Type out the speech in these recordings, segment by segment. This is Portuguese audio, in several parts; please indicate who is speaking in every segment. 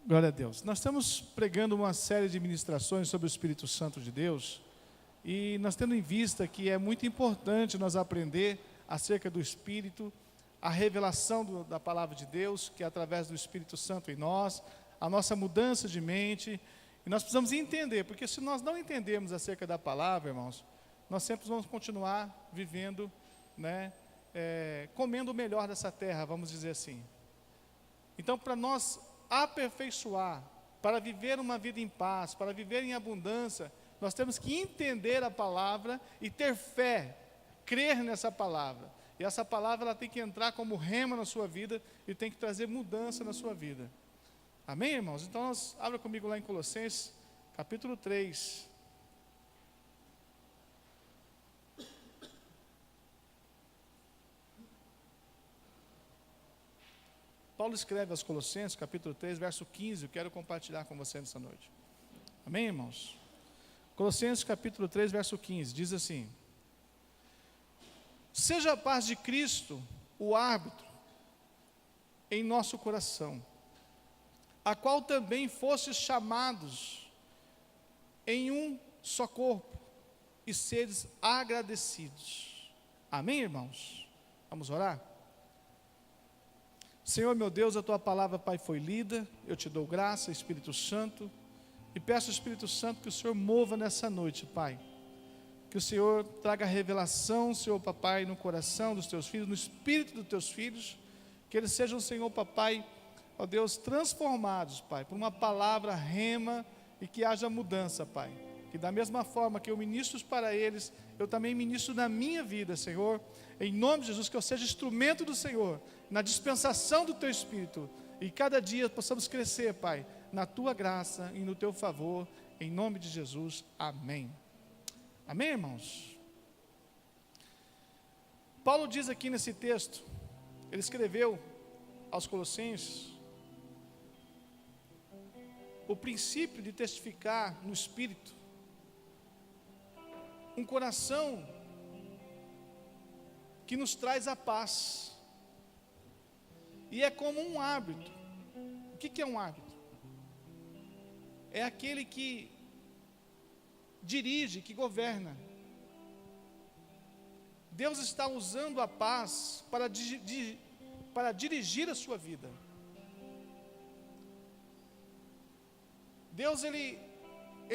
Speaker 1: Glória a Deus. Nós estamos pregando uma série de ministrações sobre o Espírito Santo de Deus e nós tendo em vista que é muito importante nós aprender acerca do Espírito, a revelação da palavra de Deus, que é através do Espírito Santo em nós, a nossa mudança de mente, e nós precisamos entender, porque se nós não entendermos acerca da palavra, irmãos, nós sempre vamos continuar vivendo, comendo o melhor dessa terra, vamos dizer assim. Então, para nós aperfeiçoar, para viver uma vida em paz, para viver em abundância, nós temos que entender a palavra e ter fé, crer nessa palavra. E essa palavra ela tem que entrar como rema na sua vida e tem que trazer mudança na sua vida. Amém, irmãos? Então, abra comigo lá em Colossenses, capítulo 3. Paulo escreve aos Colossenses, capítulo 3, verso 15, eu quero compartilhar com você nessa noite. Amém, irmãos? Colossenses, capítulo 3, verso 15, diz assim: seja a paz de Cristo o árbitro em nosso coração, a qual também fostes chamados em um só corpo, e sedes agradecidos. Amém, irmãos? Vamos orar? Senhor meu Deus, a Tua palavra, Pai, foi lida, eu te dou graça, Espírito Santo, e peço ao Espírito Santo que o Senhor mova nessa noite, Pai, que o Senhor traga revelação, Senhor Papai, no coração dos Teus filhos, no espírito dos Teus filhos, que eles sejam, Senhor Papai, ó Deus, transformados, Pai, por uma palavra rema, e que haja mudança, Pai, que da mesma forma que eu ministro para eles, eu também ministro na minha vida, Senhor, em nome de Jesus, que eu seja instrumento do Senhor, na dispensação do Teu Espírito, e cada dia possamos crescer, Pai, na Tua graça e no Teu favor, em nome de Jesus, amém. Amém, irmãos? Paulo diz aqui nesse texto, ele escreveu aos Colossenses, o princípio de testificar no Espírito, um coração que nos traz a paz, e é como um árbitro. O que é um árbitro? É aquele que dirige, que governa. Deus está usando a paz para dirigir a sua vida. Deus, ele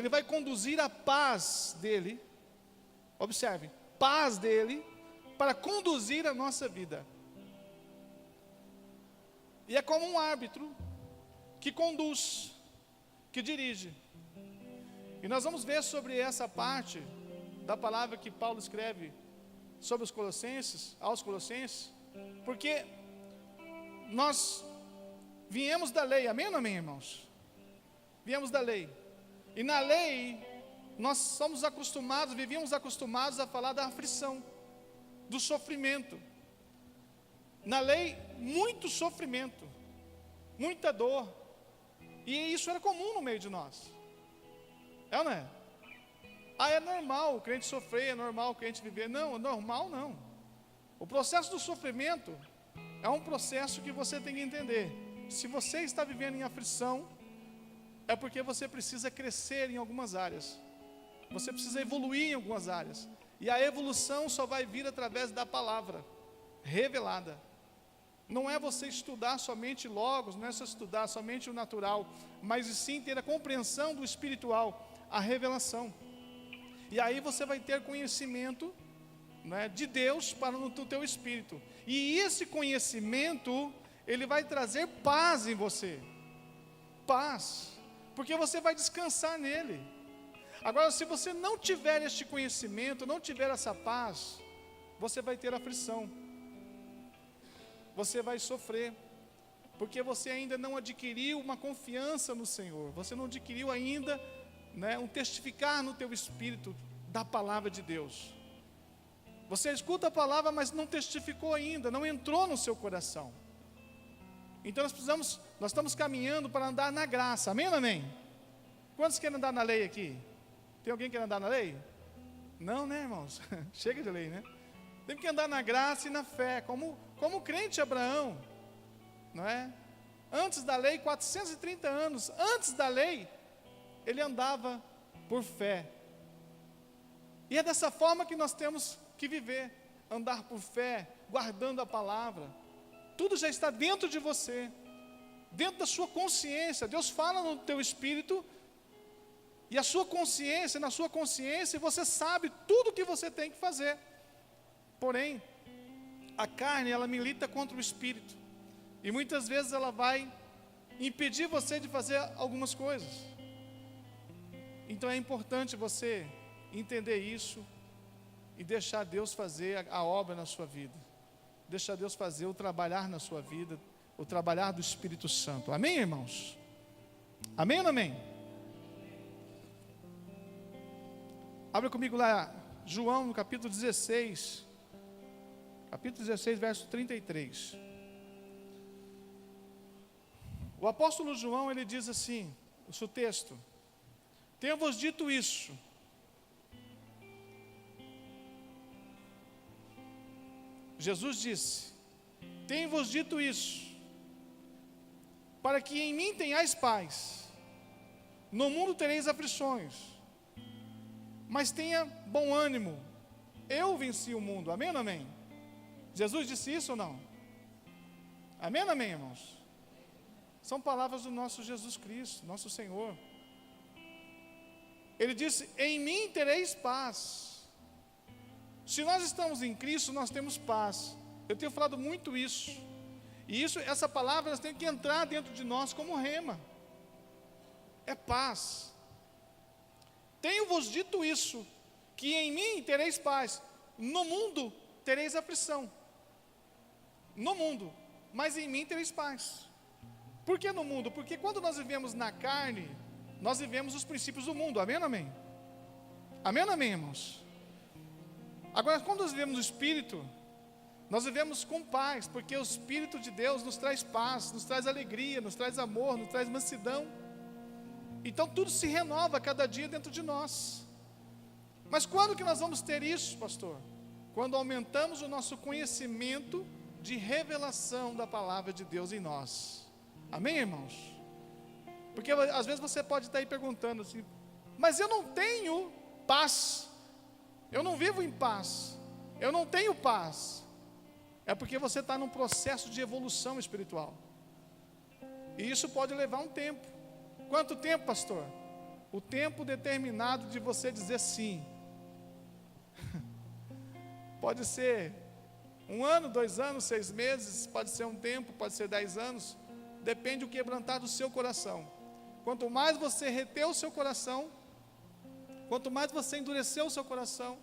Speaker 1: vai conduzir a paz dele, observe, paz dele, para conduzir a nossa vida. E é como um árbitro que conduz, que dirige. E nós vamos ver sobre essa parte da palavra que Paulo escreve sobre os Colossenses, aos Colossenses, porque nós viemos da lei, amém ou não amém, irmãos? Viemos da lei, e na lei nós somos acostumados, vivíamos acostumados a falar da aflição, do sofrimento. Na lei, muito sofrimento, muita dor, e isso era comum no meio de nós. É ou não é? É normal o crente sofrer, é normal o crente viver. Não, é normal não. O processo do sofrimento é um processo que você tem que entender. Se você está vivendo em aflição, é porque você precisa crescer em algumas áreas. Você precisa evoluir em algumas áreas. E a evolução só vai vir através da palavra revelada. Não é você estudar somente logos, não é você estudar somente o natural, mas sim ter a compreensão do espiritual, a revelação. E aí você vai ter conhecimento, de Deus para no teu espírito. E esse conhecimento, ele vai trazer paz em você. Paz. Porque você vai descansar nele. Agora, se você não tiver este conhecimento, não tiver essa paz, você vai ter aflição. Você vai sofrer, porque você ainda não adquiriu uma confiança no Senhor, você não adquiriu ainda, um testificar no teu espírito da palavra de Deus. Você escuta a palavra, mas não testificou ainda, não entrou no seu coração. Então nós estamos caminhando para andar na graça, amém ou amém? Quantos querem andar na lei aqui? Tem alguém que quer andar na lei? Não, né, irmãos? Chega de lei, né? Tem que andar na graça e na fé, como o crente Abraão, não é? antes da lei, 430 anos antes da lei, ele andava por fé. E é dessa forma que nós temos que viver, andar por fé, guardando a palavra. Tudo já está dentro de você, dentro da sua consciência. Deus fala no teu espírito, e a sua consciência, na sua consciência, você sabe tudo o que você tem que fazer. Porém, a carne, ela milita contra o espírito, e muitas vezes ela vai impedir você de fazer algumas coisas. Então é importante você entender isso e deixar Deus fazer a obra na sua vida, deixar Deus fazer o trabalhar na sua vida, o trabalhar do Espírito Santo. Amém, irmãos? Amém ou não amém? Abra comigo lá, João, no capítulo 16, verso 33. O apóstolo João, ele diz assim, o seu texto: tenho-vos dito isso, Jesus disse, tenho-vos dito isso, para que em mim tenhais paz. No mundo tereis aflições, mas tenha bom ânimo, eu venci o mundo. Amém ou não amém? Jesus disse isso ou não? Amém ou não amém, irmãos? São palavras do nosso Jesus Cristo, nosso Senhor. Ele disse, em mim tereis paz. Se nós estamos em Cristo, nós temos paz. Eu tenho falado muito isso. E essa palavra tem que entrar dentro de nós como rema. É paz. Tenho-vos dito isso, que em mim tereis paz. No mundo tereis aflição. No mundo, mas em mim tereis paz. Por que no mundo? Porque quando nós vivemos na carne, nós vivemos os princípios do mundo. Amém ou amém? Amém ou amém, irmãos? Agora, quando nós vivemos no Espírito, nós vivemos com paz, porque o Espírito de Deus nos traz paz, nos traz alegria, nos traz amor, nos traz mansidão. Então tudo se renova a cada dia dentro de nós. Mas quando que nós vamos ter isso, pastor? Quando aumentamos o nosso conhecimento de revelação da palavra de Deus em nós. Amém, irmãos? Porque às vezes você pode estar aí perguntando assim, mas eu não tenho paz, eu não vivo em paz, eu não tenho paz. É porque você está num processo de evolução espiritual, e isso pode levar um tempo. Quanto tempo, pastor? O tempo determinado de você dizer sim. Pode ser 1 ano, 2 anos, 6 meses, pode ser um tempo, pode ser 10 anos, depende do quebrantar do seu coração. Quanto mais você reter o seu coração, quanto mais você endurecer o seu coração,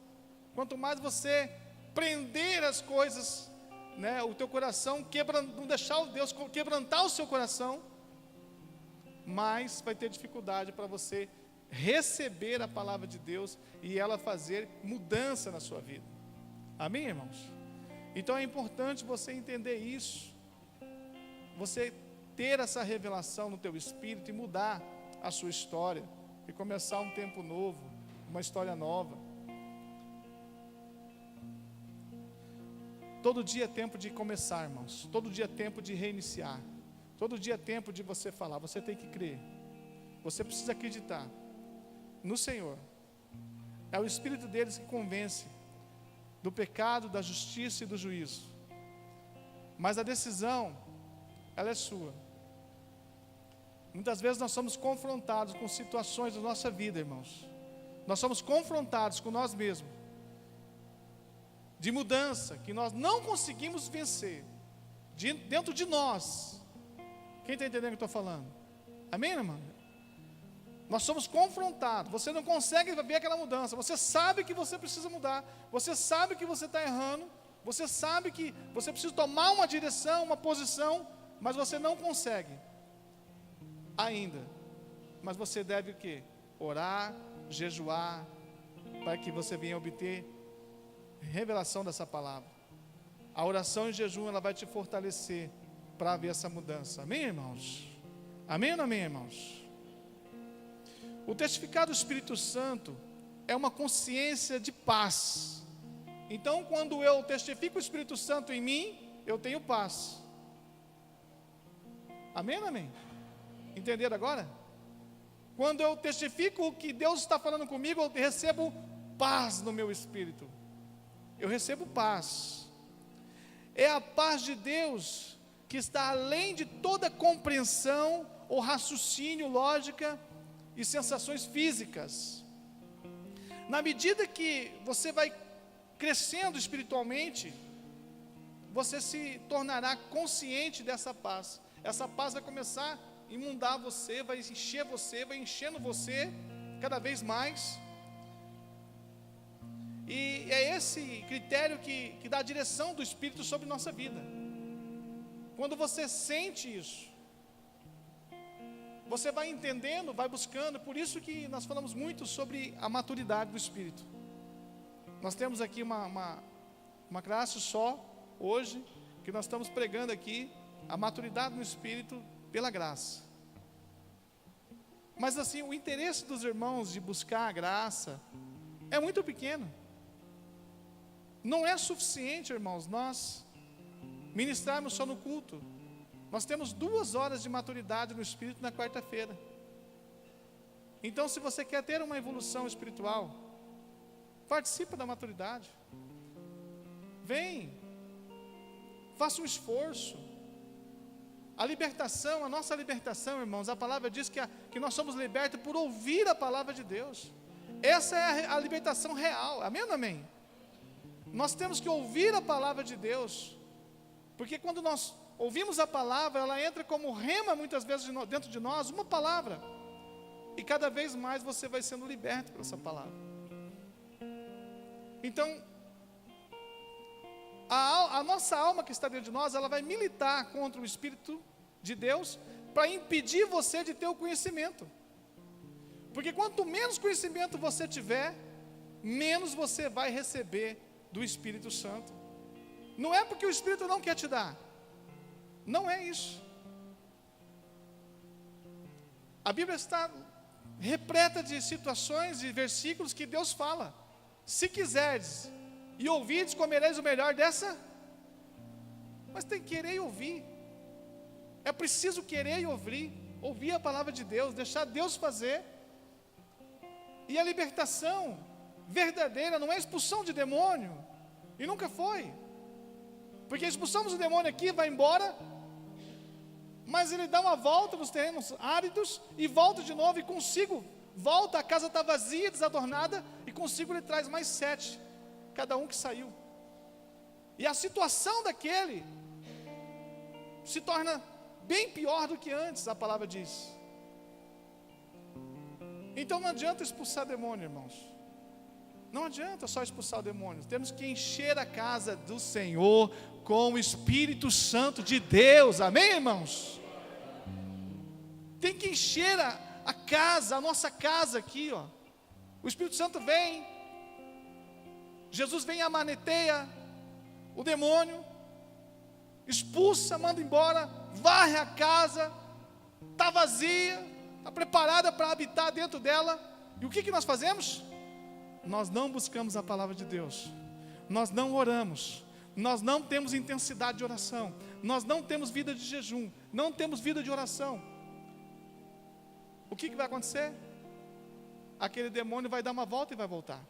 Speaker 1: quanto mais você prender as coisas, né, o teu coração, não deixar o Deus quebrantar o seu coração, mais vai ter dificuldade para você receber a palavra de Deus e ela fazer mudança na sua vida. Amém, irmãos? Então é importante você entender isso, você ter essa revelação no teu espírito e mudar a sua história e começar um tempo novo, uma história nova. Todo dia é tempo de começar, irmãos. Todo dia é tempo de reiniciar. Todo dia é tempo de você falar. Você tem que crer. Você precisa acreditar no Senhor. É o Espírito deles que convence do pecado, da justiça e do juízo. Mas a decisão, ela é sua. Muitas vezes nós somos confrontados com situações da nossa vida, irmãos. Nós somos confrontados com nós mesmos, de mudança, que nós não conseguimos vencer, dentro de nós. Quem está entendendo o que eu estou falando? Amém, irmão? Nós somos confrontados, você não consegue ver aquela mudança, você sabe que você precisa mudar, você sabe que você está errando, você sabe que você precisa tomar uma direção, uma posição, mas você não consegue ainda. Mas você deve o quê? Orar, jejuar, para que você venha obter revelação dessa palavra. A oração e jejum, ela vai te fortalecer para ver essa mudança. Amém, irmãos? Amém ou não amém, irmãos? O testificar do Espírito Santo é uma consciência de paz. Então, quando eu testifico o Espírito Santo em mim, eu tenho paz. Amém ou amém? Entenderam agora? Quando eu testifico que Deus está falando comigo, eu recebo paz no meu espírito. Eu recebo paz. É a paz de Deus que está além de toda compreensão ou raciocínio, lógica e sensações físicas. Na medida que você vai crescendo espiritualmente, você se tornará consciente dessa paz. Essa paz vai começar a inundar você, vai enchendo você cada vez mais. E é esse critério que dá a direção do Espírito sobre nossa vida. Quando você sente isso, você vai entendendo, vai buscando. Por isso que nós falamos muito sobre a maturidade do Espírito. Nós temos aqui uma classe só, hoje, que nós estamos pregando aqui, a maturidade no Espírito pela graça. Mas assim, o interesse dos irmãos de buscar a graça é muito pequeno. Não é suficiente, irmãos, nós ministrarmos só no culto. Nós temos 2 horas de maturidade no Espírito na quarta-feira. Então, se você quer ter uma evolução espiritual, participa da maturidade. Vem, faça um esforço. A libertação, a nossa libertação, irmãos, a palavra diz que nós somos libertos por ouvir a palavra de Deus. Essa é a libertação real, amém ou não amém? Nós temos que ouvir a palavra de Deus, porque quando nós ouvimos a palavra, ela entra como rema muitas vezes dentro de nós, uma palavra, e cada vez mais você vai sendo liberto por essa palavra. Então, a nossa alma que está dentro de nós, ela vai militar contra o Espírito de Deus, para impedir você de ter o conhecimento, porque quanto menos conhecimento você tiver, menos você vai receber do Espírito Santo. Não é porque o Espírito não quer te dar, não é isso. A Bíblia está repleta de situações e versículos que Deus fala: se quiserdes e ouvirdes, comereis o melhor dessa. Mas tem que querer e ouvir. É preciso querer e ouvir a palavra de Deus, deixar Deus fazer. E a libertação verdadeira não é expulsão de demônio, e nunca foi, porque expulsamos o demônio aqui, vai embora, mas ele dá uma volta nos terrenos áridos e volta de novo, e consigo volta, a casa está vazia, desadornada, e consigo ele traz mais 7, cada um que saiu, e a situação daquele se torna bem pior do que antes, a palavra diz. Então não adianta expulsar demônio, irmãos. Não adianta só expulsar o demônio. Temos que encher a casa do Senhor com o Espírito Santo de Deus. Amém, irmãos? Tem que encher a casa, a nossa casa aqui, ó. O Espírito Santo vem, Jesus vem e amaneteia o demônio, expulsa, manda embora, varre a casa, está vazia, está preparada para habitar dentro dela. E o que nós fazemos? Nós não buscamos a palavra de Deus, nós não oramos, nós não temos intensidade de oração, nós não temos vida de jejum, não temos vida de oração. O que vai acontecer? Aquele demônio vai dar uma volta e vai voltar.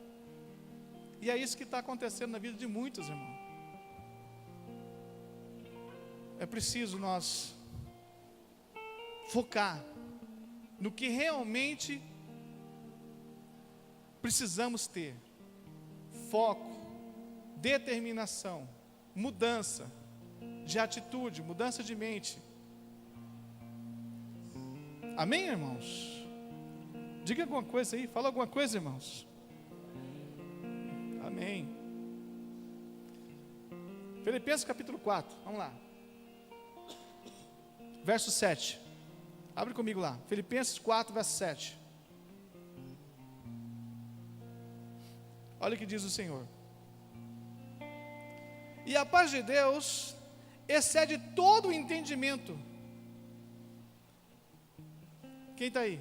Speaker 1: E é isso que está acontecendo na vida de muitos, irmãos. É preciso nós focar no que realmente precisamos ter: foco, determinação, mudança de atitude, mudança de mente. Amém, irmãos? Diga alguma coisa aí, fala alguma coisa, irmãos. Amém. Filipenses capítulo 4, vamos lá. Verso 7. Abre comigo lá, Filipenses 4, verso 7. Olha o que diz o Senhor: e a paz de Deus excede todo o entendimento. Quem está aí?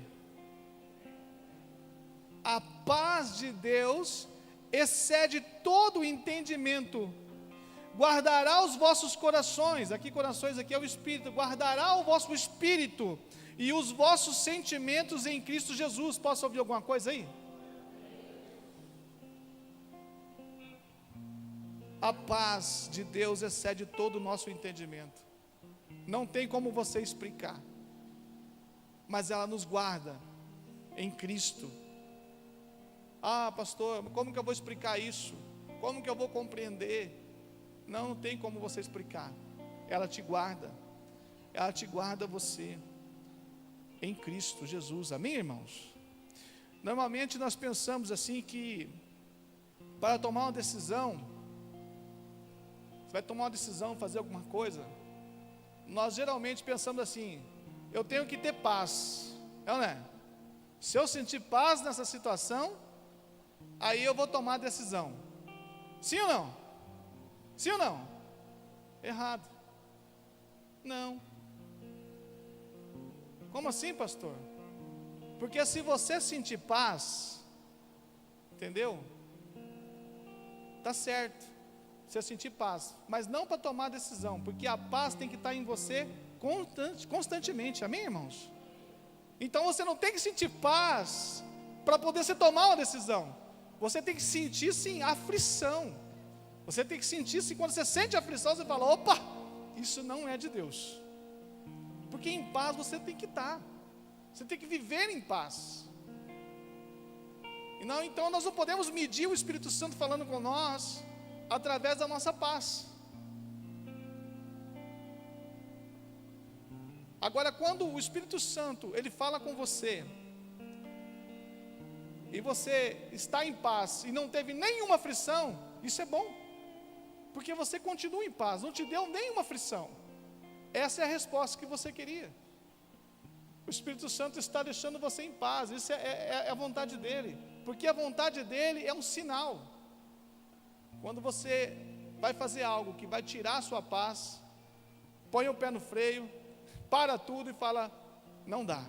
Speaker 1: A paz de Deus excede todo o entendimento, guardará os vossos corações, aqui corações, aqui é o Espírito, guardará o vosso Espírito e os vossos sentimentos em Cristo Jesus. Posso ouvir alguma coisa aí? A paz de Deus excede todo o nosso entendimento. Não tem como você explicar, mas ela nos guarda em Cristo. Ah, pastor, como que eu vou explicar isso? Como que eu vou compreender? Não tem como você explicar. Ela te guarda você em Cristo Jesus. Amém, irmãos? Normalmente nós pensamos assim que para tomar uma decisão, você vai tomar uma decisão, fazer alguma coisa, nós geralmente pensamos assim: eu tenho que ter paz, não é? Se eu sentir paz nessa situação, aí eu vou tomar a decisão. Sim ou não? Sim ou não? Errado. Não. Como assim, pastor? Porque se você sentir paz, entendeu? Tá certo, você sentir paz, mas não para tomar decisão, porque a paz tem que estar em você constantemente. Amém, irmãos? Então você não tem que sentir paz para poder você tomar uma decisão. Você tem que sentir sim aflição. Você tem que sentir sim, quando você sente aflição, você fala: opa, isso não é de Deus. Porque em paz você tem que estar. Você tem que viver em paz. E não, então nós não podemos medir o Espírito Santo falando com nós através da nossa paz. Agora, quando o Espírito Santo ele fala com você e você está em paz e não teve nenhuma aflição, isso é bom, porque você continua em paz, não te deu nenhuma aflição. Essa é a resposta que você queria. O Espírito Santo está deixando você em paz. Isso é a vontade dele, porque a vontade dele é um sinal. Quando você vai fazer algo que vai tirar a sua paz, põe o pé no freio, para tudo e fala: não dá,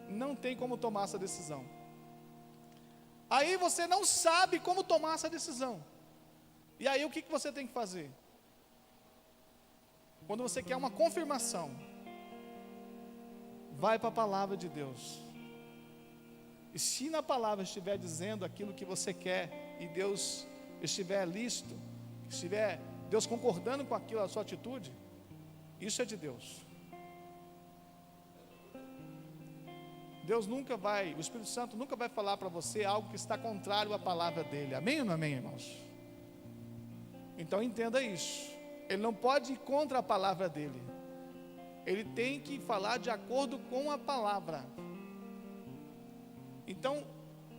Speaker 1: não tem como tomar essa decisão. Aí você não sabe como tomar essa decisão. E aí o que você tem que fazer? Quando você quer uma confirmação, vai para a palavra de Deus. E se na palavra estiver dizendo aquilo que você quer, e Deus estiver lícito, estiver Deus concordando com aquilo, a sua atitude, isso é de Deus. Deus nunca vai, o Espírito Santo nunca vai falar para você algo que está contrário à palavra dele. Amém ou não amém, irmãos? Então entenda isso. Ele não pode ir contra a palavra dele. Ele tem que falar de acordo com a palavra. Então,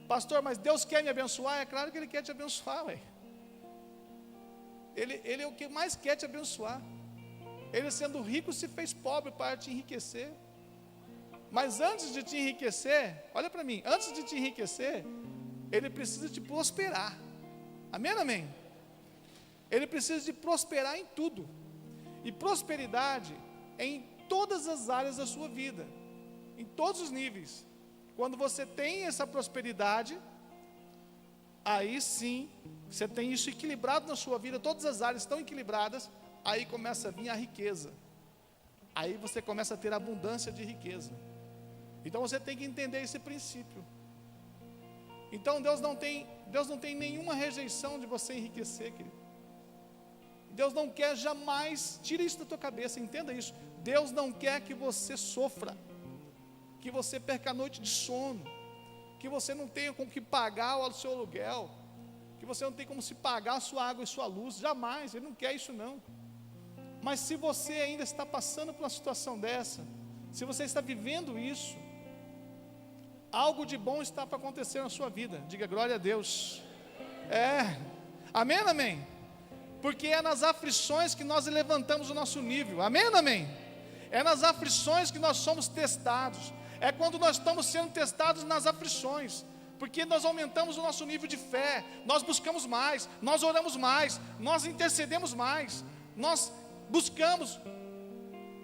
Speaker 1: pastor, mas Deus quer me abençoar? É claro que Ele quer te abençoar, ué. Ele é o que mais quer te abençoar. Ele, sendo rico, se fez pobre para te enriquecer. Mas antes de te enriquecer, olha para mim, antes de te enriquecer, Ele precisa te prosperar. Amém, amém? Ele precisa de prosperar em tudo. E prosperidade é em todas as áreas da sua vida, em todos os níveis. Quando você tem essa prosperidade, aí sim, você tem isso equilibrado na sua vida, todas as áreas estão equilibradas, aí começa a vir a riqueza. Aí você começa a ter abundância de riqueza. Então você tem que entender esse princípio. Então Deus não tem nenhuma rejeição de você enriquecer, querido. Deus não quer jamais, tira isso da tua cabeça, entenda isso. Deus não quer que você sofra, que você perca a noite de sono, que você não tenha com que pagar o seu aluguel, que você não tenha como se pagar a sua água e sua luz, jamais, Ele não quer isso não. Mas se você ainda está passando por uma situação dessa, se você está vivendo isso, algo de bom está para acontecer na sua vida. Diga glória a Deus. Amém, amém? Porque é nas aflições que nós levantamos o nosso nível. Amém, amém? É nas aflições que nós somos testados. É quando nós estamos sendo testados nas aflições, porque nós aumentamos o nosso nível de fé, nós buscamos mais, nós oramos mais, nós intercedemos mais, nós buscamos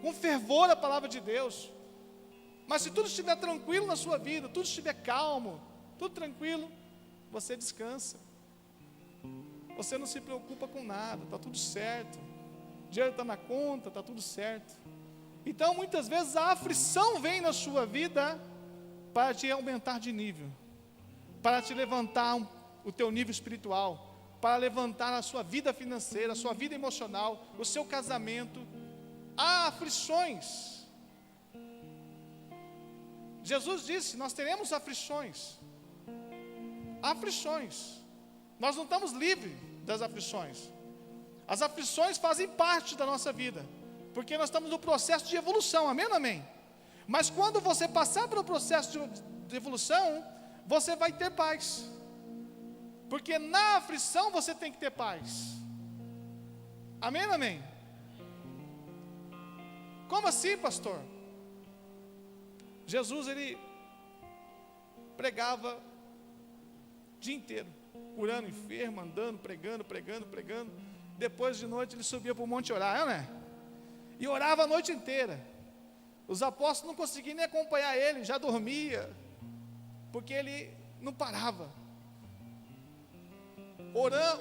Speaker 1: com fervor a palavra de Deus. Mas se tudo estiver tranquilo na sua vida, tudo estiver calmo, tudo tranquilo, você descansa. você não se preocupa com nada, está tudo certo, o dinheiro está na conta, está tudo certo. Então muitas vezes a aflição vem na sua vida para te aumentar de nível, para te levantar o teu nível espiritual, para levantar a sua vida financeira, a sua vida emocional, o seu casamento. Há aflições. Jesus disse, nós teremos aflições. Aflições. Nós não estamos livres das aflições. As aflições fazem parte da nossa vida, porque nós estamos no processo de evolução, amém ou amém? Mas quando você passar pelo processo de evolução, você vai ter paz. Porque na aflição você tem que ter paz. Amém ou amém? Como assim, pastor? Jesus, ele pregava o dia inteiro, curando enfermo, andando, pregando. Depois de noite ele subia para o monte orar, né? E orava a noite inteira. Os apóstolos não conseguiam nem acompanhar ele, já dormia, porque ele não parava.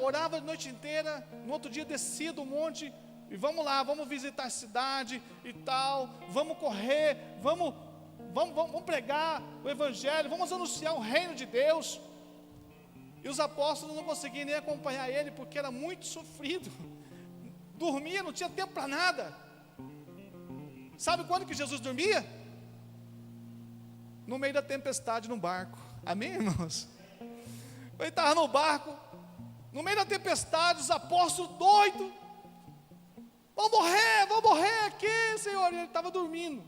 Speaker 1: Orava a noite inteira, no outro dia descia do monte, e vamos lá, vamos visitar a cidade e tal, vamos correr, vamos pregar o evangelho, vamos anunciar o reino de Deus. E os apóstolos não conseguiam nem acompanhar ele, porque era muito sofrido, dormia, não tinha tempo para nada. Sabe quando que Jesus dormia? No meio da tempestade no barco, amém, irmãos? Ele estava no barco, no meio da tempestade, os apóstolos doidos, vão morrer aqui, Senhor, e ele estava dormindo.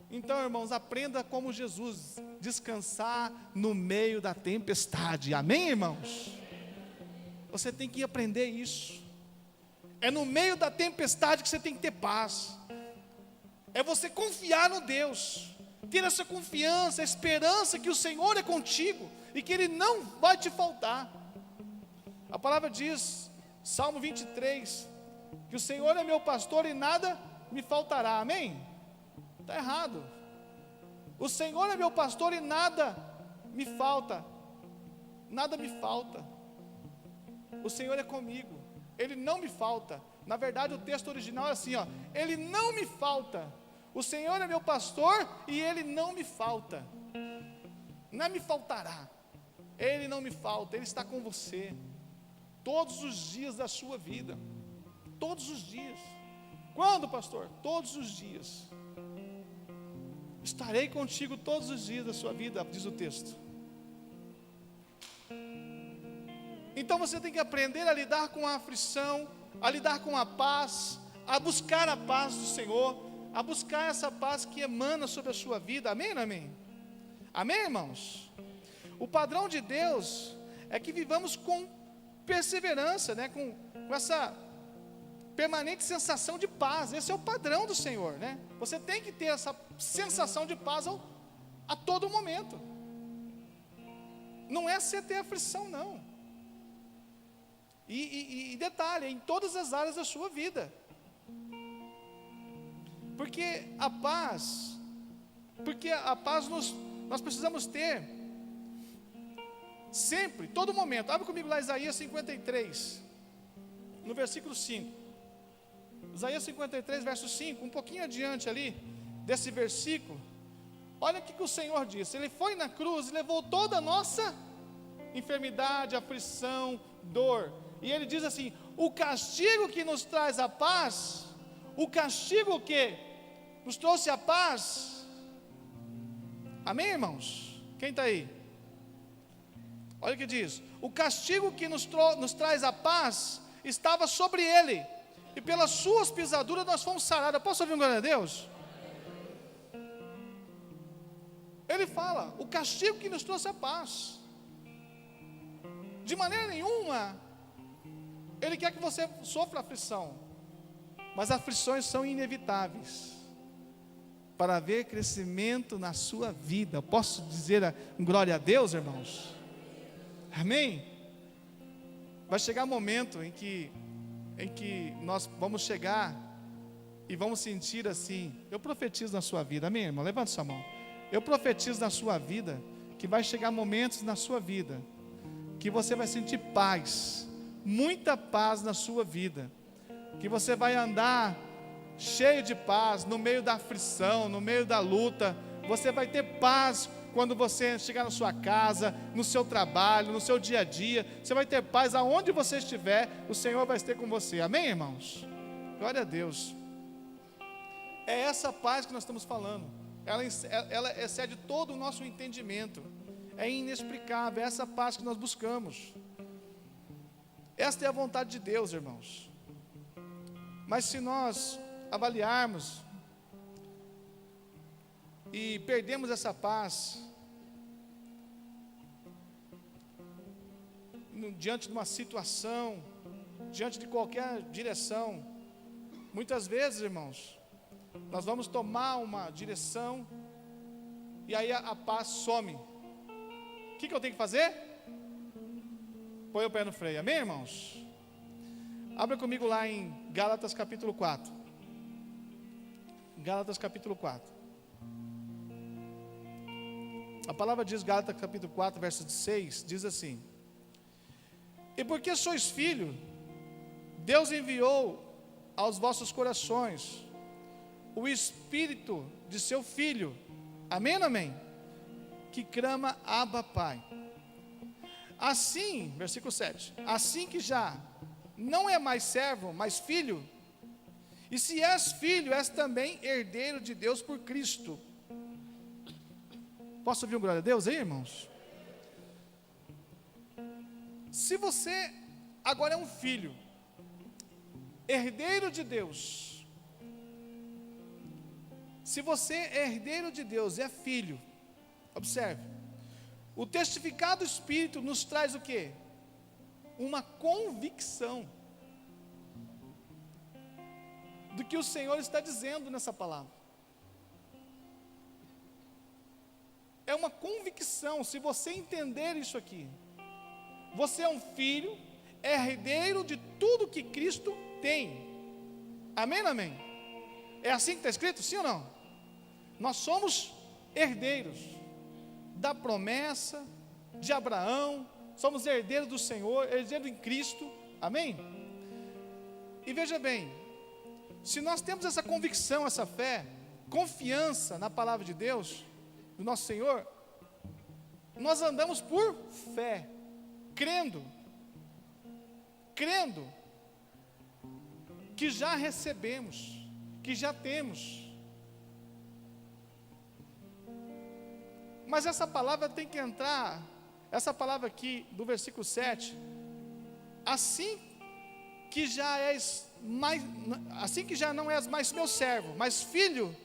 Speaker 1: Então, irmãos, aprenda como Jesus, descansar no meio da tempestade, amém, irmãos? Você tem que aprender isso. É no meio da tempestade que você tem que ter paz. É você confiar no Deus, ter essa confiança, a esperança que o Senhor é contigo e que Ele não vai te faltar. A palavra diz, Salmo 23, que o Senhor é meu pastor e nada me faltará, amém? Está errado. O Senhor é meu pastor e nada me falta. Nada me falta. O Senhor é comigo, Ele não me falta. Na verdade o texto original é assim, ó, Ele não me falta. O Senhor é meu pastor e Ele não me falta. Não me faltará. Ele não me falta, Ele está com você todos os dias da sua vida. Todos os dias. Quando, pastor? Todos os dias. Estarei contigo todos os dias da sua vida, diz o texto. Então você tem que aprender a lidar com a aflição, a lidar com a paz, a buscar a paz do Senhor, a buscar essa paz que emana sobre a sua vida, amém ou não amém? Amém, irmãos? O padrão de Deus é que vivamos com perseverança, né? com essa permanente sensação de paz. Esse é o padrão do Senhor, né? Você tem que ter essa sensação de paz a todo momento. Não é você ter aflição, não. E detalhe, em todas as áreas da sua vida. Porque a paz nós precisamos ter sempre, todo momento. Abre comigo lá Isaías 53, no versículo 5. Isaías 53, verso 5, um pouquinho adiante ali, desse versículo. Olha o que o Senhor disse. Ele foi na cruz e levou toda a nossa enfermidade, aflição, dor. E ele diz assim, o castigo que nos traz a paz, o castigo que nos trouxe a paz, amém, irmãos? Quem está aí? Olha o que diz, o castigo que nos traz a paz, estava sobre ele, e pelas suas pisaduras nós fomos sarados. Posso ouvir um glória a Deus? Ele fala, o castigo que nos trouxe a paz, de maneira nenhuma Ele quer que você sofra aflição, mas aflições são inevitáveis para haver crescimento na sua vida. Posso dizer glória a Deus, irmãos? Amém? Vai chegar um momento em que nós vamos chegar e vamos sentir assim, eu profetizo na sua vida, amém, irmão? Levante sua mão. Eu profetizo na sua vida que vai chegar momentos na sua vida que você vai sentir paz, muita paz na sua vida, que você vai andar cheio de paz no meio da aflição, no meio da luta. Você vai ter paz quando você chegar na sua casa, no seu trabalho, no seu dia a dia. Você vai ter paz aonde você estiver, o Senhor vai estar com você. Amém, irmãos? Glória a Deus. É essa paz que nós estamos falando. Ela excede todo o nosso entendimento. É inexplicável, é essa paz que nós buscamos. Esta é a vontade de Deus, irmãos. Mas se nós avaliarmos e perdemos essa paz diante de uma situação, diante de qualquer direção, muitas vezes, irmãos, nós vamos tomar uma direção e aí a paz some. O que eu tenho que fazer? Põe o pé no freio, amém, irmãos? Abra comigo lá em Gálatas capítulo 4. Gálatas capítulo 4. A palavra diz, Gálatas capítulo 4, verso 6, diz assim: e porque sois filho, Deus enviou aos vossos corações o Espírito de seu Filho, amém, amém? Que clama, Abba, Pai. Assim, versículo 7, assim que já não é mais servo, mas filho, e se és filho, és também herdeiro de Deus por Cristo. Posso ouvir um glória a Deus aí, irmãos? Se você agora é um filho, herdeiro de Deus, se você é herdeiro de Deus, é filho, observe, o testificado do Espírito nos traz o quê? Uma convicção do que o Senhor está dizendo nessa palavra. É uma convicção. Se você entender isso aqui, você é um filho, é herdeiro de tudo que Cristo tem. Amém, amém? É assim que está escrito, sim ou não? Nós somos herdeiros da promessa de Abraão, somos herdeiros do Senhor, herdeiros em Cristo, amém? E veja bem, se nós temos essa convicção, essa fé, confiança na palavra de Deus, do nosso Senhor, nós andamos por fé, crendo que já recebemos, que já temos. Mas essa palavra tem que entrar, essa palavra aqui do versículo 7, assim que já não és mais meu servo, mas filho,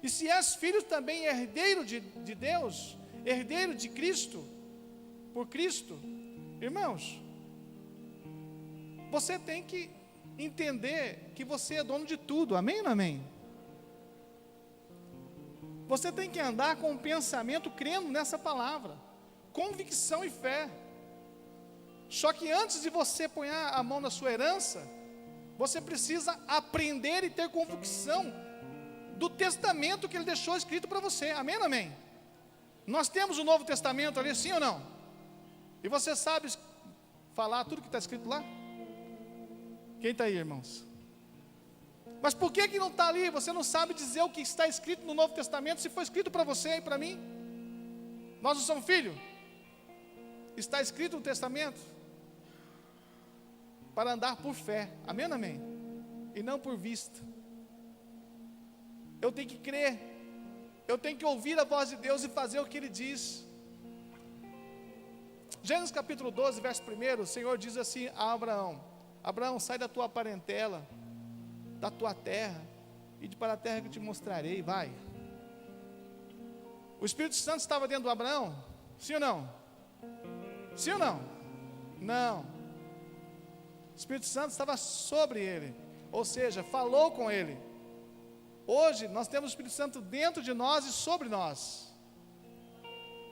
Speaker 1: e se és filho também herdeiro de Deus, herdeiro de Cristo, por Cristo, irmãos, você tem que entender que você é dono de tudo, amém ou não amém? Você tem que andar com o pensamento crendo nessa palavra, convicção e fé. Só que antes de você pôr a mão na sua herança, você precisa aprender e ter convicção do testamento que Ele deixou escrito para você, amém ou amém? Nós temos o Novo Testamento ali, sim ou não? E você sabe falar tudo que está escrito lá? Quem está aí, irmãos? Mas por que não está ali? Você não sabe dizer o que está escrito no Novo Testamento, se foi escrito para você e para mim? Nós não somos filhos? Está escrito no Testamento para andar por fé, amém ou amém? E não por vista. Eu tenho que crer, eu tenho que ouvir a voz de Deus e fazer o que Ele diz. Gênesis capítulo 12, verso 1, o Senhor diz assim a Abraão: Abraão, sai da tua parentela, da tua terra, e para a terra que eu te mostrarei, vai. O Espírito Santo estava dentro do Abraão? Sim ou não? Sim ou não? Não. O Espírito Santo estava sobre ele, ou seja, falou com ele. Hoje nós temos o Espírito Santo dentro de nós e sobre nós.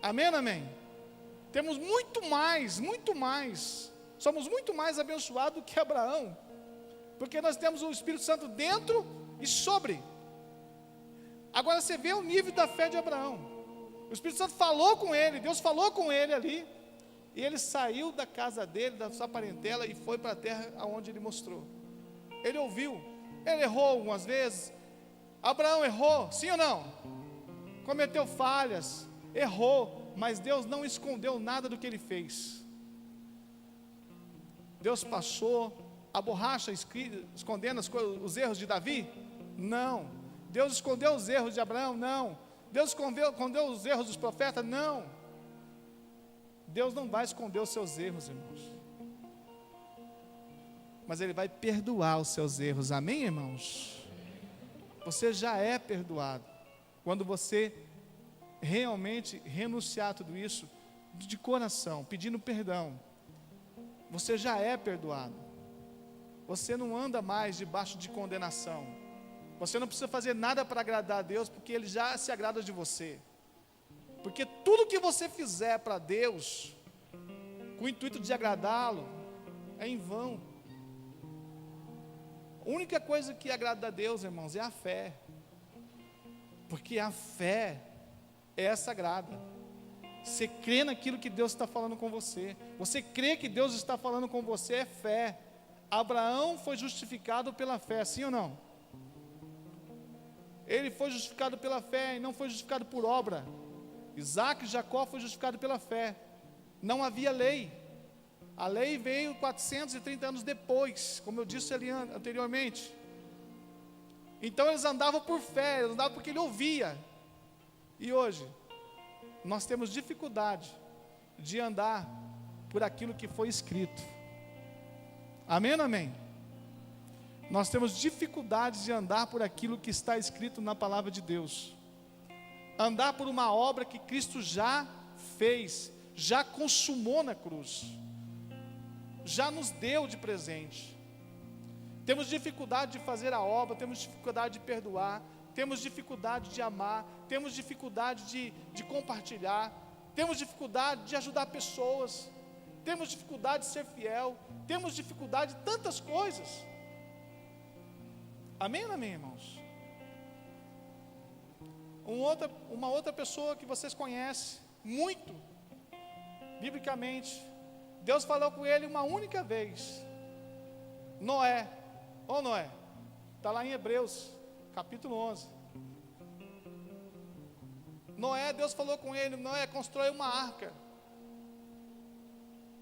Speaker 1: Amém ou amém? Temos muito mais, somos muito mais abençoados do que Abraão, porque nós temos o Espírito Santo dentro e sobre. Agora você vê o nível da fé de Abraão. O Espírito Santo falou com ele, Deus falou com ele ali, E ele saiu da casa dele, da sua parentela, e foi para a terra aonde ele mostrou. Ele ouviu, ele errou algumas vezes. Abraão errou, sim ou não? Cometeu falhas, errou, mas Deus não escondeu nada do que ele fez. Deus passou a borracha escondendo os erros de Davi? Não. Deus escondeu os erros de Abraão? Não. Deus escondeu os erros dos profetas? Não. Deus não vai esconder os seus erros, irmãos. Mas Ele vai perdoar os seus erros, amém, irmãos? Você já é perdoado. Quando você realmente renunciar a tudo isso, de coração, pedindo perdão, você já é perdoado. Você não anda mais debaixo de condenação. Você não precisa fazer nada para agradar a Deus, porque Ele já se agrada de você. Porque tudo que você fizer para Deus, com o intuito de agradá-lo, é em vão. A única coisa que agrada a Deus, irmãos, é a fé. Porque a fé é sagrada. Você crê naquilo que Deus está falando com você. Você crê que Deus está falando com você, é fé. Abraão foi justificado pela fé, sim ou não? Ele foi justificado pela fé e não foi justificado por obra. Isaac e Jacó foi justificado pela fé. Não havia lei. A lei veio 430 anos depois, como eu disse ali anteriormente. Então eles andavam por fé, eles andavam porque ele ouvia. E hoje, nós temos dificuldade de andar por aquilo que foi escrito. Amém ou amém? Nós temos dificuldade de andar por aquilo que está escrito na palavra de Deus. Andar por uma obra que Cristo já fez, já consumou na cruz, já nos deu de presente. Temos dificuldade de fazer a obra, temos dificuldade de perdoar, temos dificuldade de amar, temos dificuldade de compartilhar, temos dificuldade de ajudar pessoas, temos dificuldade de ser fiel, temos dificuldade de tantas coisas. Amém ou amém, irmãos? Uma outra pessoa que vocês conhecem muito, biblicamente, Deus falou com ele uma única vez. Noé, ô Noé, está lá em Hebreus, capítulo 11. Noé, Deus falou com ele: Noé, constrói uma arca.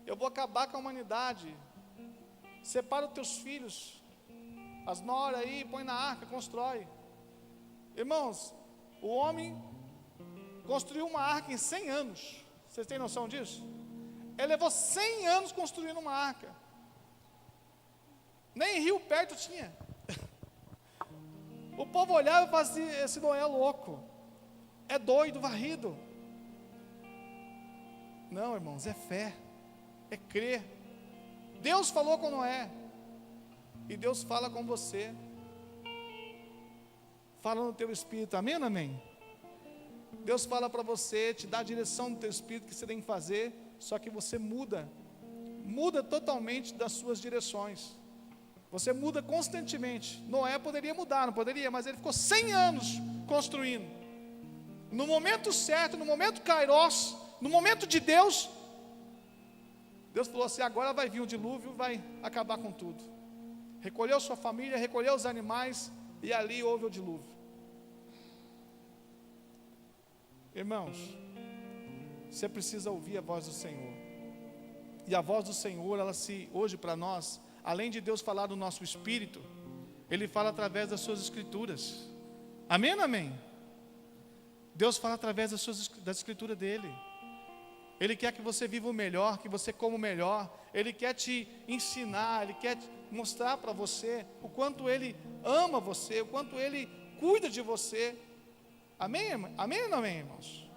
Speaker 1: Eu vou acabar com a humanidade. Separa os teus filhos, as noras aí, põe na arca, constrói. Irmãos, o homem construiu uma arca em 100 anos. Vocês têm noção disso? Ele levou 100 anos construindo uma arca. Nem rio perto tinha. O povo olhava e fazia: esse Noé é louco, é doido, varrido. Não, irmãos, é fé, é crer. Deus falou com Noé, e Deus fala com você, fala no teu espírito, amém ou amém? Deus fala para você, te dá a direção do teu espírito que você tem que fazer, só que você muda totalmente das suas direções. Você muda constantemente. Noé poderia mudar, não poderia, mas ele ficou 100 anos construindo. No momento certo, no momento kairos, no momento de Deus, Deus falou assim: agora vai vir o dilúvio, vai acabar com tudo. Recolheu sua família, recolheu os animais, e ali houve o dilúvio. Irmãos, você precisa ouvir a voz do Senhor. E a voz do Senhor, hoje para nós, além de Deus falar do nosso espírito, Ele fala através das suas escrituras. Amém ou amém? Deus fala através da escritura dEle. Ele quer que você viva o melhor, que você coma o melhor. Ele quer te ensinar, Ele quer mostrar para você o quanto Ele ama você, o quanto Ele cuida de você. Amém? Amém ou não amém, irmãos?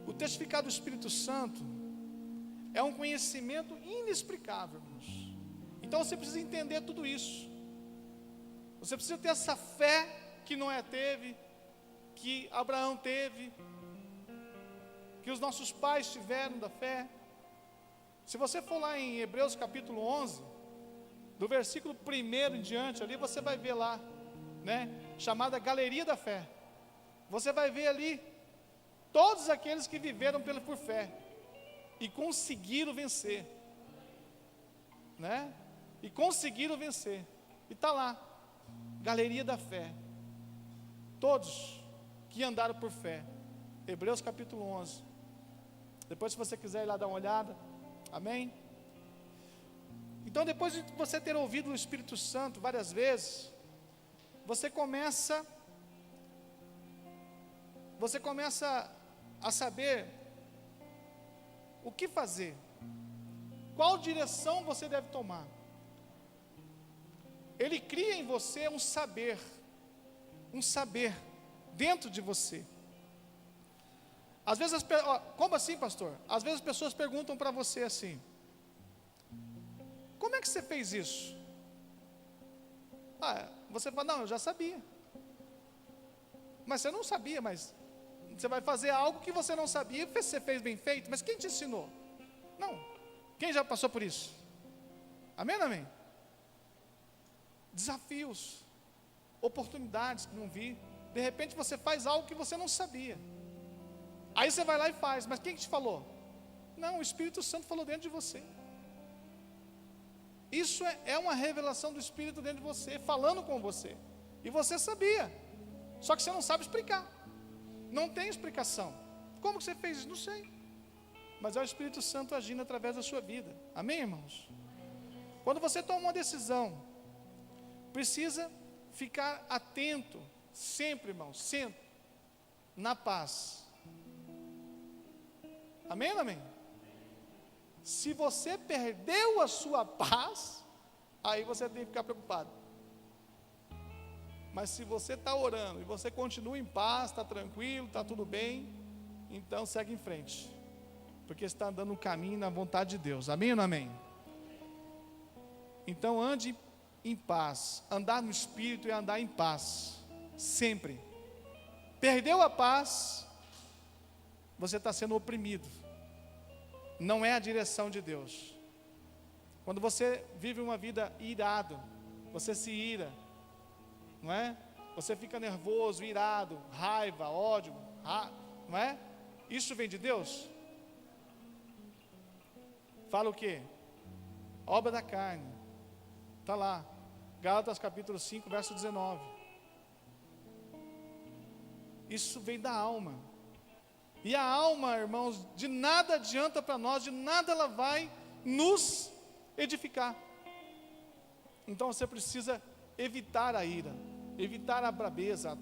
Speaker 1: O testificar do Espírito Santo é um conhecimento inexplicável, irmãos. Então você precisa entender tudo isso. Você precisa ter essa fé que Noé teve, que Abraão teve, que os nossos pais tiveram da fé. Se você for lá em Hebreus capítulo 11, do versículo 1 em diante, ali você vai ver lá, chamada Galeria da Fé. Você vai ver ali todos aqueles que viveram por fé e conseguiram vencer, né? E conseguiram vencer. E está lá, galeria da fé, todos que andaram por fé. Hebreus capítulo 11. Depois, se você quiser ir lá dar uma olhada, amém? Então, depois de você ter ouvido o Espírito Santo várias vezes, você começa a saber o que fazer, qual direção você deve tomar. Ele cria em você um saber dentro de você. Às vezes, como assim, pastor? Às vezes as pessoas perguntam para você assim: como é que você fez isso? Você fala, não, eu já sabia. Mas você não sabia, mas você vai fazer algo que você não sabia, você fez bem feito, mas quem te ensinou? Não. Quem já passou por isso? Amém, amém? Desafios, oportunidades que não vi. De repente você faz algo que você não sabia. Aí você vai lá e faz, mas quem te falou? Não, o Espírito Santo falou dentro de você. Isso é uma revelação do Espírito dentro de você, falando com você. E você sabia, só que você não sabe explicar. Não tem explicação. Como que você fez isso? Não sei. Mas é o Espírito Santo agindo através da sua vida. Amém, irmãos? Quando você toma uma decisão, precisa ficar atento, sempre, irmãos, sempre, na paz. Amém, amém? Se você perdeu a sua paz, aí você tem que ficar preocupado. Mas se você está orando e você continua em paz, está tranquilo, está tudo bem, então segue em frente, porque você está andando no caminho na vontade de Deus. Amém ou não amém? Então ande em paz. Andar no Espírito é andar em paz, sempre. Perdeu a paz, você está sendo oprimido. Não é a direção de Deus. Quando você vive uma vida irado, você se ira, não é? Você fica nervoso, irado, raiva, ódio, não é? Isso vem de Deus? Fala o quê? Obra da carne. Está lá, Gálatas capítulo 5, verso 19. Isso vem da alma. E a alma, irmãos, de nada adianta para nós, de nada ela vai nos edificar. Então você precisa evitar a ira, evitar a brabeza,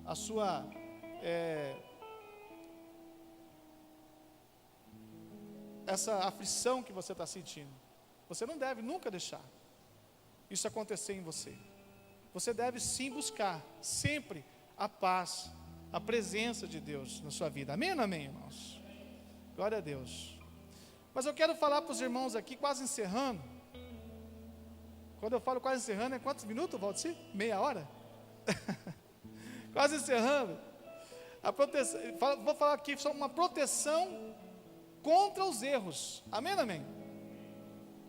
Speaker 1: a sua essa aflição que você está sentindo. Você não deve nunca deixar isso acontecer em você. Você deve sim buscar sempre a paz, a presença de Deus na sua vida. Amém ou não amém, irmãos? Glória a Deus. Mas eu quero falar para os irmãos aqui, quase encerrando. Quando eu falo quase encerrando, é quantos minutos, Valdeci? Meia hora? Quase encerrando. Vou falar aqui sobre uma proteção contra os erros. Amém ou não amém?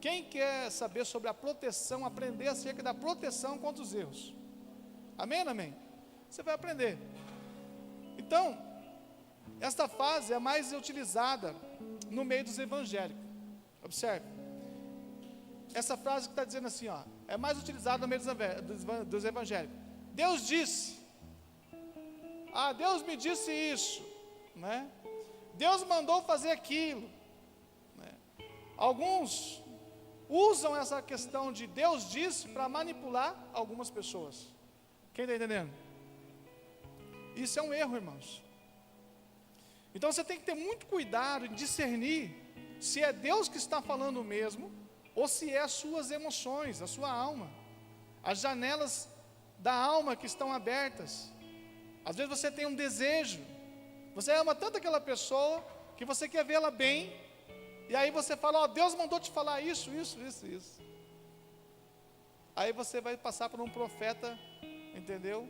Speaker 1: Quem quer saber sobre a proteção, aprender acerca da proteção contra os erros? Amém ou não amém? Você vai aprender. Então, esta fase é a mais utilizada no meio dos evangélicos. Observe. Essa frase que está dizendo assim, ó, é mais utilizada no meio dos evangélicos. Deus disse. Deus me disse isso, né? Deus mandou fazer aquilo, né? Alguns usam essa questão de Deus disse para manipular algumas pessoas. Quem está entendendo? Isso é um erro, irmãos. Então você tem que ter muito cuidado em discernir se é Deus que está falando mesmo, ou se é as suas emoções, a sua alma, as janelas da alma que estão abertas. Às vezes você tem um desejo, você ama tanto aquela pessoa, que você quer vê-la bem, e aí você fala, Deus mandou te falar isso. Aí você vai passar por um profeta, entendeu?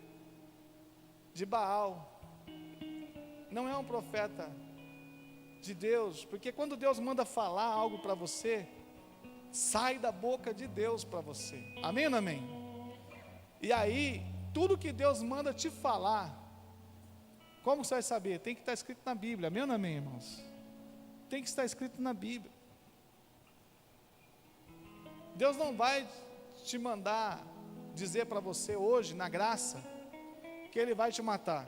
Speaker 1: De Baal. Não é um profeta de Deus, porque quando Deus manda falar algo para você, sai da boca de Deus para você. Amém ou não amém? E aí, tudo que Deus manda te falar, Como você vai saber? Tem que estar escrito na Bíblia, amém ou não amém, irmãos? Tem que estar escrito na Bíblia. Deus não vai te mandar dizer para você hoje, na graça, que Ele vai te matar.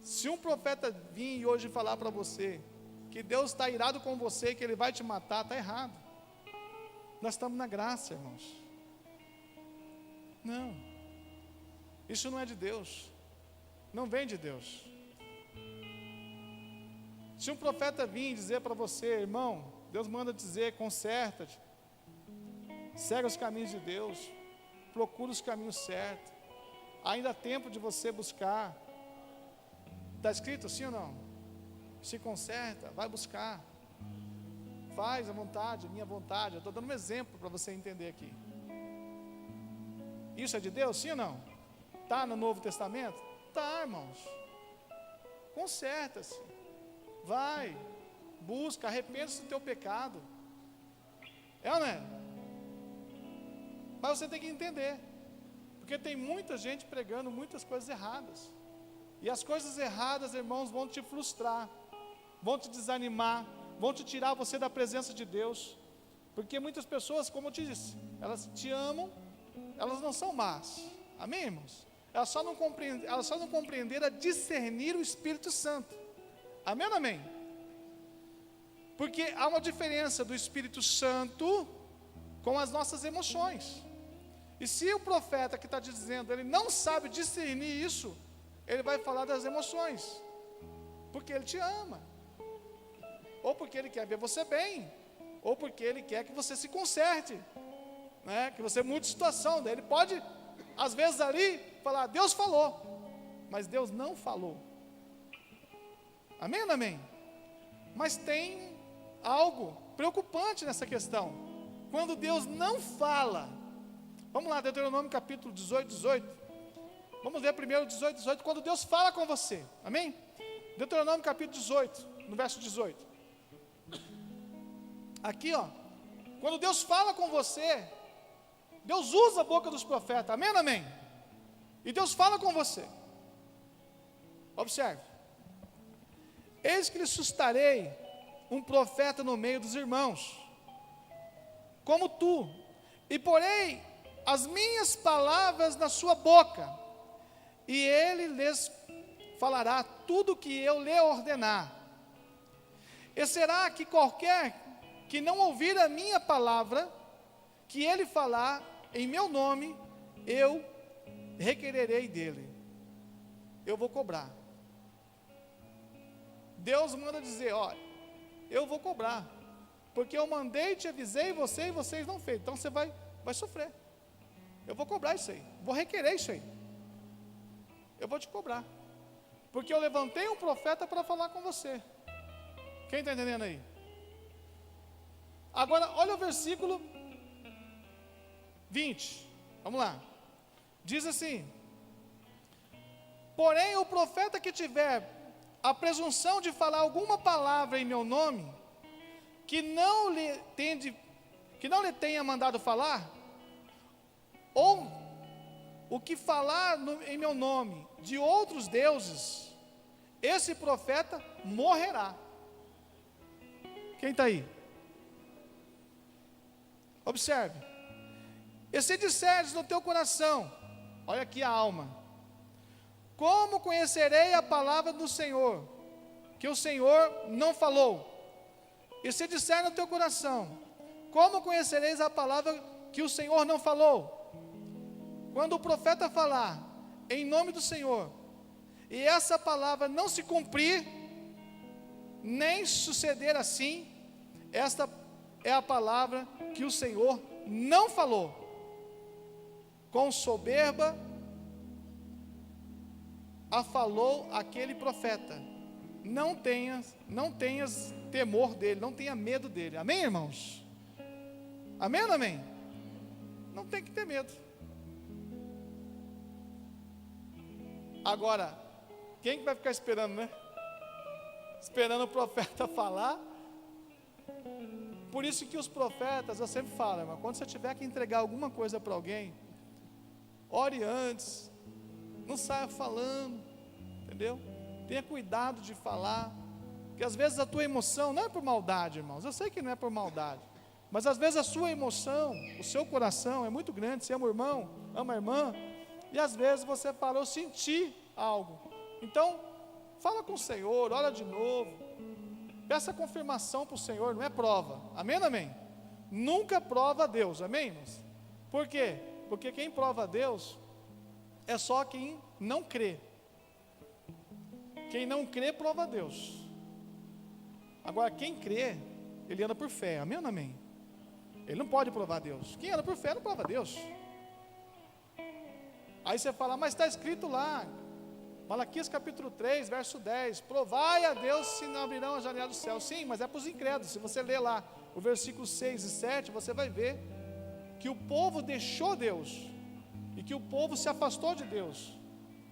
Speaker 1: Se um profeta vir hoje falar para você que Deus está irado com você, que Ele vai te matar, está errado. Nós estamos na graça, irmãos. Não, isso não é de Deus, não vem de Deus. Se um profeta vir dizer para você, irmão, Deus manda dizer, conserta-te, segue os caminhos de Deus, procura os caminhos certos, ainda há tempo de você buscar. Está escrito assim ou não? Se conserta, vai buscar, faz a vontade, a minha vontade. Eu estou dando um exemplo para você entender aqui. Isso é de Deus, sim ou não? Está no Novo Testamento? Está, irmãos. Conserta-se, vai, busca, arrependa-se do teu pecado. É ou não é? Mas você tem que entender, porque tem muita gente pregando muitas coisas erradas, e as coisas erradas, irmãos, vão te frustrar, vão te desanimar, vão te tirar você da presença de Deus, porque muitas pessoas, como eu te disse, elas te amam, elas não são más, amém, irmãos? Elas só não compreenderam a discernir o Espírito Santo, amém ou não amém? Porque há uma diferença do Espírito Santo com as nossas emoções. E se o profeta que está dizendo, ele não sabe discernir isso, ele vai falar das emoções, porque ele te ama, ou porque ele quer ver você bem, ou porque ele quer que você se conserte, né? Que você mude de situação. Daí ele pode, às vezes ali, falar, Deus falou, mas Deus não falou, amém ou não amém? Mas tem algo preocupante nessa questão, quando Deus não fala. Vamos lá, Deuteronômio capítulo 18. Vamos ver primeiro 18, quando Deus fala com você, amém? Deuteronômio capítulo 18, no verso 18. Aqui, ó, quando Deus fala com você, Deus usa a boca dos profetas, amém ou amém? E Deus fala com você. Observe. Eis que lhe suscitarei um profeta no meio dos irmãos, como tu, e porei as minhas palavras na sua boca, e ele lhes falará tudo o que eu lhe ordenar. E será que qualquer que não ouvir a minha palavra, que ele falar em meu nome, eu requererei dele, eu vou cobrar. Deus manda dizer, olha, eu vou cobrar, porque eu mandei, te avisei você e vocês não fez, então você vai sofrer. Eu vou cobrar isso aí, vou requerer isso aí, eu vou te cobrar, porque eu levantei um profeta para falar com você. Quem está entendendo aí? Agora, olha o versículo 20, vamos lá, diz assim, porém o profeta que tiver a presunção de falar alguma palavra em meu nome, que não lhe tenha mandado falar, ou o que falar em meu nome de outros deuses, esse profeta morrerá. Quem está aí? Observe. E se disseres no teu coração, olha aqui a alma, como conhecerei a palavra do Senhor, que o Senhor não falou? E se disser no teu coração, como conhecereis a palavra que o Senhor não falou? Quando o profeta falar em nome do Senhor, e essa palavra não se cumprir, nem suceder assim, esta é a palavra que o Senhor não falou. Com soberba a falou aquele profeta. Não tenhas temor dele, não tenha medo dele. Amém, irmãos? Amém ou não amém? Não tem que ter medo. Agora, quem que vai ficar esperando, né? Esperando o profeta falar. Por isso que os profetas, eu sempre falo, irmão, quando você tiver que entregar alguma coisa para alguém, ore antes, não saia falando, entendeu? Tenha cuidado de falar, porque às vezes a tua emoção não é por maldade, irmãos, eu sei que não é por maldade, mas às vezes a sua emoção, o seu coração é muito grande, você ama o irmão, ama a irmã, e às vezes você fala, eu senti algo, então, fala com o Senhor, ora de novo, peça confirmação para o Senhor, não é prova, amém, amém? Nunca prova a Deus, amém, irmãos? Por quê? Porque quem prova a Deus é só quem não crê. Quem não crê, prova a Deus. Agora, quem crê, ele anda por fé, amém ou não amém? Ele não pode provar a Deus. Quem anda por fé não prova a Deus. Aí você fala, mas está escrito lá, Malaquias capítulo 3, verso 10, provai a Deus se não abrirão a janela do céu. Sim, mas é para os incrédulos. Se você ler lá o versículo 6 e 7, você vai ver que o povo deixou Deus, e que o povo se afastou de Deus,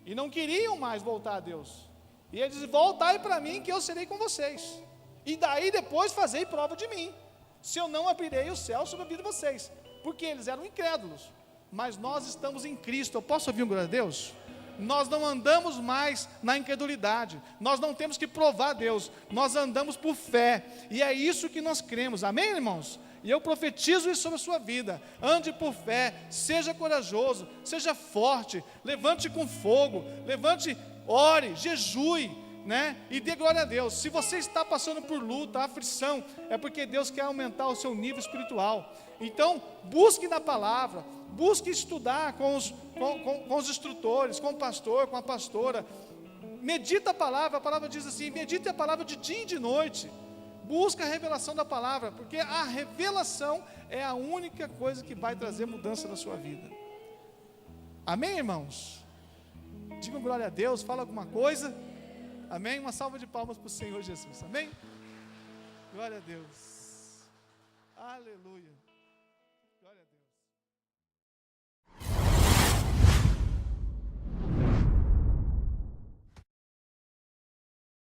Speaker 1: e não queriam mais voltar a Deus, e ele diz, voltai para mim que eu serei com vocês, e daí depois fazei prova de mim, se eu não abrirei o céu sobre a vida de vocês, porque eles eram incrédulos, mas nós estamos em Cristo. Eu posso ouvir um glória a Deus? Nós não andamos mais na incredulidade, nós não temos que provar a Deus, nós andamos por fé, e é isso que nós cremos, amém, irmãos? E eu profetizo isso sobre a sua vida, ande por fé, seja corajoso, seja forte, levante com fogo, levante, ore, jejue, né? E dê glória a Deus. Se você está passando por luta, aflição, é porque Deus quer aumentar o seu nível espiritual. Então, busque na palavra, busque estudar com os instrutores, com o pastor, com a pastora, medita a palavra diz assim, medite a palavra de dia e de noite, busca a revelação da palavra, porque a revelação é a única coisa que vai trazer mudança na sua vida, amém, irmãos? Digam glória a Deus, fala alguma coisa, amém? Uma salva de palmas para o Senhor Jesus, amém? Glória a Deus, aleluia.